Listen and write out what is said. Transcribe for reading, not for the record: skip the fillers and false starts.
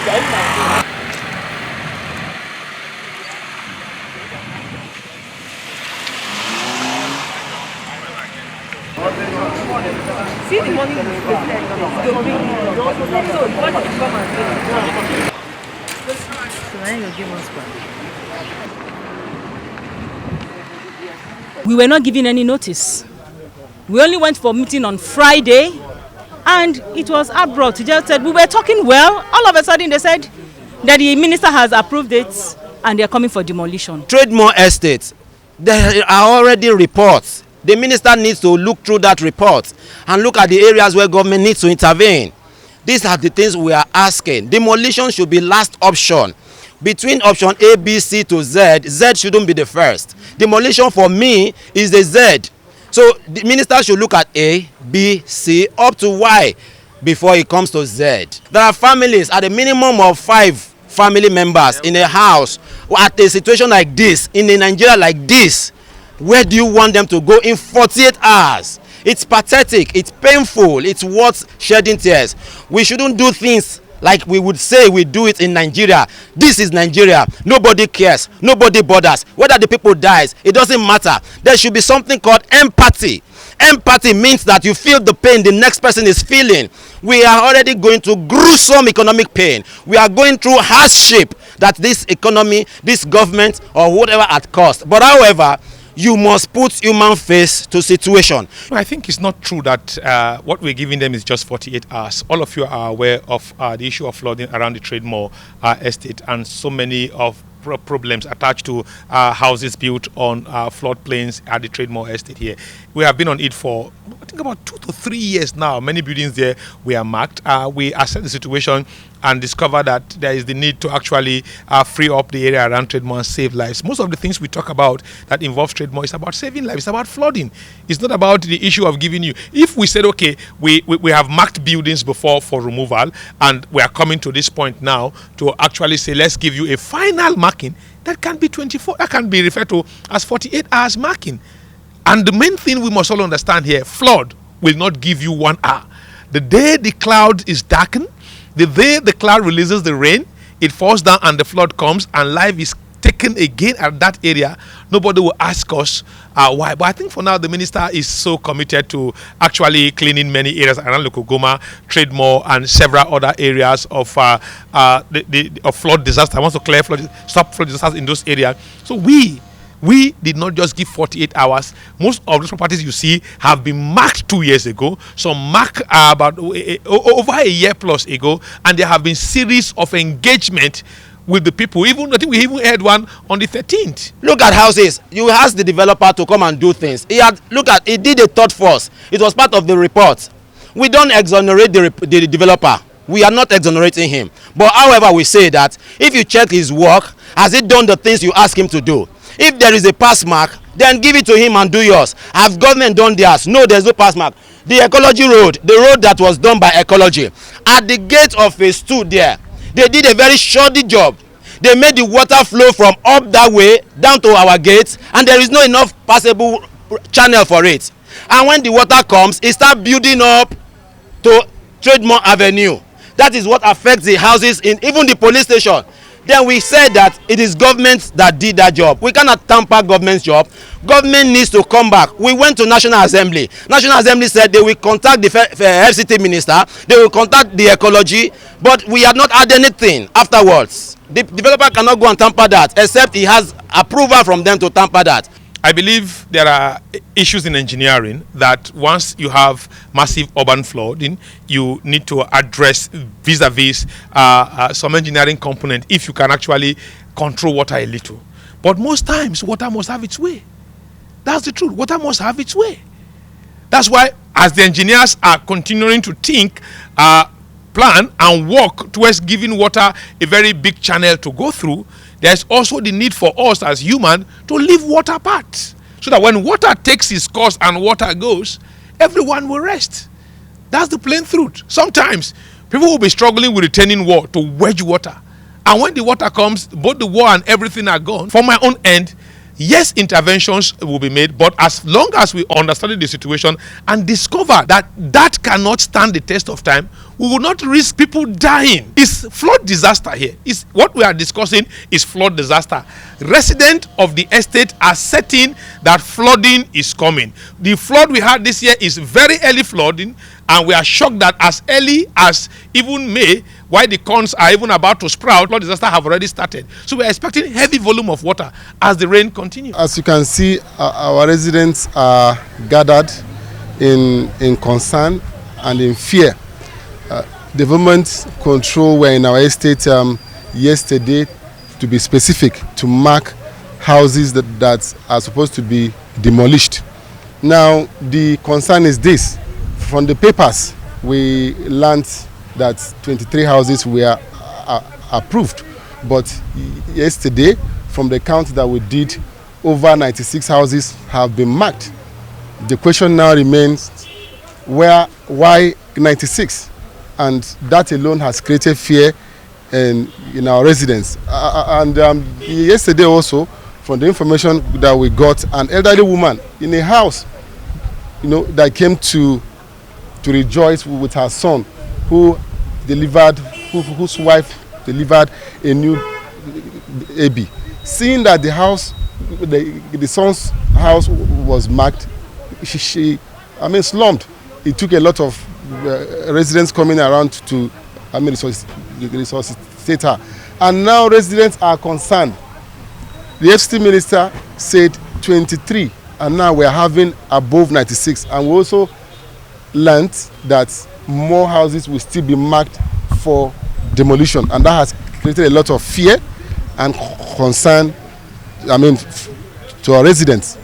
See the money we spend to bring so you want to come and do it. So now you give us back. We were not given any notice. We only went for meeting on Friday, and it was abrupt. He just said, we were talking well. All of a sudden, they said that the minister has approved it, and they're coming for demolition. Trademore Estate, there are already reports. The minister needs to look through that report and look at the areas where government needs to intervene. These are the things we are asking. Demolition should be last option. Between option A, B, C to Z, Z shouldn't be the first. Demolition for me is the Z. So the minister should look at A, B, C up to Y before it comes to Z. There are families at a minimum of 5 family members in a house at a situation like this, in a Nigeria like this. Where do you want them to go in 48 hours? It's pathetic, it's painful, it's worth shedding tears. We shouldn't do things like we would say we do it in Nigeria. This is Nigeria. Nobody cares, nobody bothers. Whether the people dies, it doesn't matter. There should be something called empathy. Empathy means that you feel the pain the next person is feeling. We are already going through gruesome economic pain. We are going through hardship that this economy, this government or whatever at cost. But however, you must put human face to situation. I think it's not true that what we're giving them is just 48 hours. All of you are aware of the issue of flooding around the Trademore estate and so many of problems attached to houses built on floodplains at the Trademore estate here. We have been on it for, I think, about 2 to 3 years now. Many buildings there we are marked. We assess the situation and discover that there is the need to actually free up the area around Trademore and save lives. Most of the things we talk about that involve Trademore is about saving lives. It's about flooding. It's not about the issue of giving you. If we said, okay, we have marked buildings before for removal and we are coming to this point now to actually say, let's give you a final marking, that can be 24, that can be referred to as 48 hours marking. And the main thing we must all understand here, flood will not give you 1 hour. The day the cloud is darkened, the day the cloud releases the rain, it falls down and the flood comes and life is taken again at that area. Nobody will ask us why. But I think for now the minister is so committed to actually cleaning many areas around Lokogoma, Trademore and several other areas of of flood disaster. I want to clear stop flood disasters in those areas. So we did not just give 48 hours. Most of those properties you see have been marked 2 years ago. Some marked about over a year plus ago. And there have been series of engagement with the people. Even I think we even had one on the 13th. Look at houses. You ask the developer to come and do things. He did a thought first. It was part of the report. We don't exonerate the developer. We are not exonerating him. But however, we say that if you check his work, has he done the things you ask him to do? If there is a pass mark, then give it to him and do yours. Have government done theirs? No, there's no pass mark. The ecology road, the road that was done by ecology, at the gate of phase 2 there, they did a very shoddy job. They made the water flow from up that way down to our gates, and there is no enough passable channel for it. And when the water comes, it starts building up to Trademore Avenue. That is what affects the houses in even the police station. Then we said that it is government that did that job. We cannot tamper government's job. Government needs to come back. We went to National Assembly. National Assembly said they will contact the FCTA minister. They will contact the ecology. But we have not had anything afterwards. The developer cannot go and tamper that except he has approval from them to tamper that. I believe there are issues in engineering that once you have massive urban flooding, you need to address vis-a-vis some engineering component if you can actually control water a little. But most times, water must have its way. That's the truth. Water must have its way. That's why, as the engineers are continuing to think, plan and work towards giving water a very big channel to go through, there's also the need for us as humans to leave water apart, so that when water takes its course and water goes, everyone will rest. That's the plain truth. Sometimes people will be struggling with retaining water to wedge water, and when the water comes, both the water and everything are gone. From my own end, Yes, interventions will be made, but as long as we understand the situation and discover that that cannot stand the test of time, we will not risk people dying. It's flood disaster here. It's what we are discussing is flood disaster. Residents of the estate are certain that flooding is coming. The flood we had this year is very early flooding, and we are shocked that as early as even May, while the corns are even about to sprout, flood disaster have already started. So we are expecting heavy volume of water as the rain continues. As you can see, our residents are gathered in concern and in fear. Development control were in our estate yesterday, to be specific, to mark houses that are supposed to be demolished. Now, the concern is this. From the papers, we learned that 23 houses were approved. But yesterday, from the count that we did, over 96 houses have been marked. The question now remains, why 96? And that alone has created fear in our residents. Yesterday also, from the information that we got, an elderly woman in a house, that came to rejoice with her son, whose wife delivered a new baby. Seeing that the house, the son's house was marked, she slumped. It took a lot of residents coming around to resuscitate her. And now residents are concerned. The FCTA minister said 23, and now we're having above 96. And we also learned that more houses will still be marked for demolition, and that has created a lot of fear and concern, to our residents.